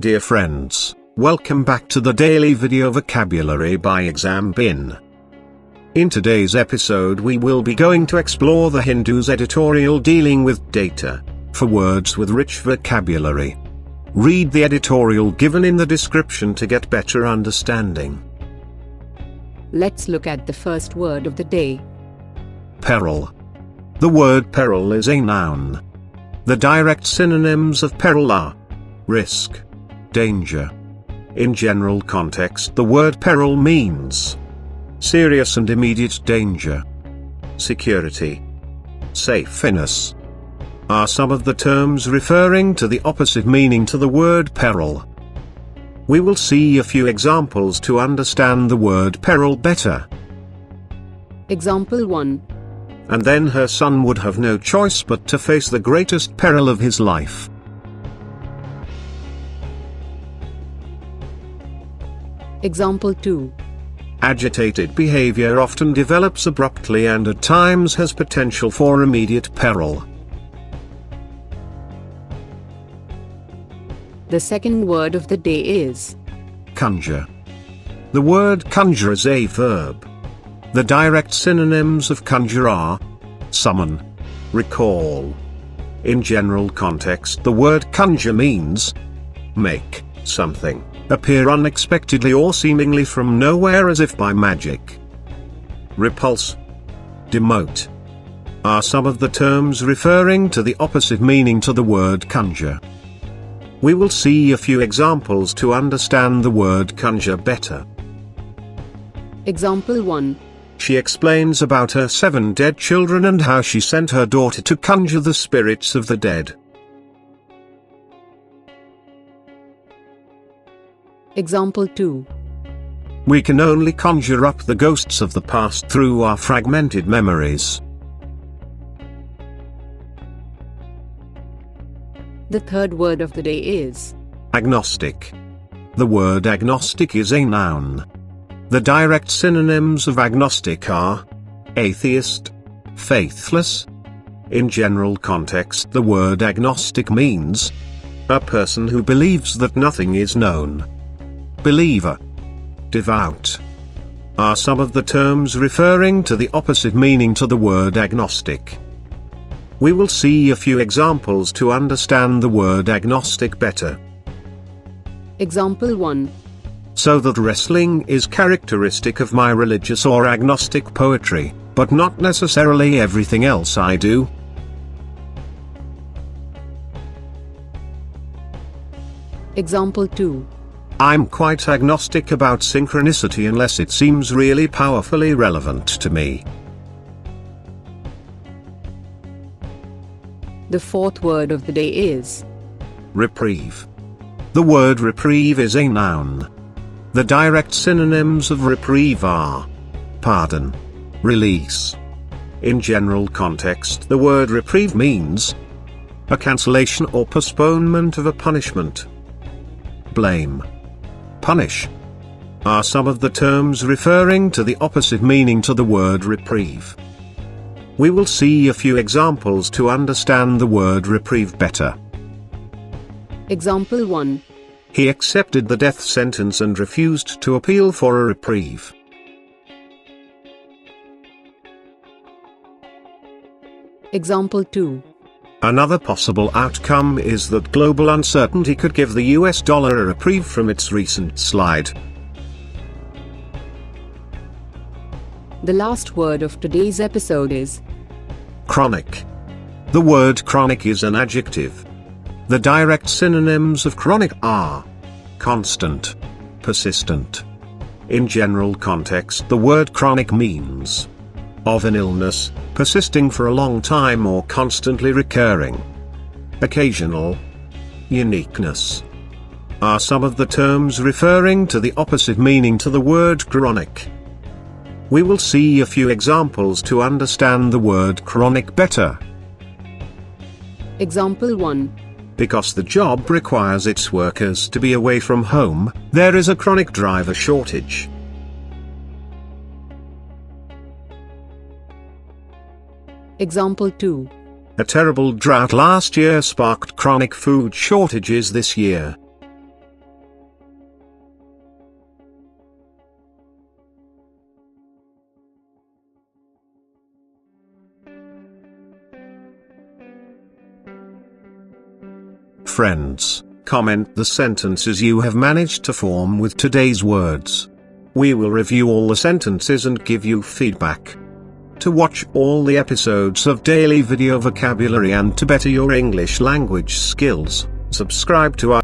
dear friends, welcome back to the daily video vocabulary by Exam Bin. In today's episode we will be going to explore the HINDU's editorial dealing with data, for words with rich vocabulary. Read the editorial given in the description to get better understanding. Let's look at the first word of the day. Peril. The word peril is a noun. The direct synonyms of peril are risk, danger. In general context, the word peril means serious and immediate danger. Security, safeness are some of the terms referring to the opposite meaning to the word peril. We will see a few examples to understand the word peril better. Example 1. And then her son would have no choice but to face the greatest peril of his life. Example 2. Agitated behavior often develops abruptly and at times has potential for immediate peril. The second word of the day is Conjure. The word conjure is a verb. The direct synonyms of conjure are summon, recall. In general context, the word conjure means make something appear unexpectedly or seemingly from nowhere as if by magic. Repulse, demote are some of the terms referring to the opposite meaning to the word conjure. We will see a few examples to understand the word conjure better. Example 1. She explains about her 7 dead children and how she sent her daughter to conjure the spirits of the dead. Example 2. We can only conjure up the ghosts of the past through our fragmented memories. The third word of the day is Agnostic. The word agnostic is a noun. The direct synonyms of agnostic are atheist, faithless. In general context, the word agnostic means a person who believes that nothing is known. Believer, devout are some of the terms referring to the opposite meaning to the word agnostic. We will see a few examples to understand the word agnostic better. Example 1. So that wrestling is characteristic of my religious or agnostic poetry, but not necessarily everything else I do. Example 2. I'm quite agnostic about synchronicity unless it seems really powerfully relevant to me. The fourth word of the day is Reprieve. The word reprieve is a noun. The direct synonyms of reprieve are pardon, release. In general context, the word reprieve means a cancellation or postponement of a punishment. Blame, punish are some of the terms referring to the opposite meaning to the word reprieve. We will see a few examples to understand the word reprieve better. Example 1. He accepted the death sentence and refused to appeal for a reprieve. Example 2. Another possible outcome is that global uncertainty could give the US dollar a reprieve from its recent slide. The last word of today's episode is Chronic. The word chronic is an adjective. The direct synonyms of chronic are constant, persistent. In general context, the word chronic means of an illness, persisting for a long time or constantly recurring. Occasional, uniqueness are some of the terms referring to the opposite meaning to the word chronic. We will see a few examples to understand the word chronic better. Example 1. Because the job requires its workers to be away from home, there is a chronic driver shortage. Example 2. A terrible drought last year sparked chronic food shortages this year. friends, comment the sentences you have managed to form with today's words. We will review all the sentences and give you feedback. To watch all the episodes of Daily Video Vocabulary and to better your English language skills, subscribe to our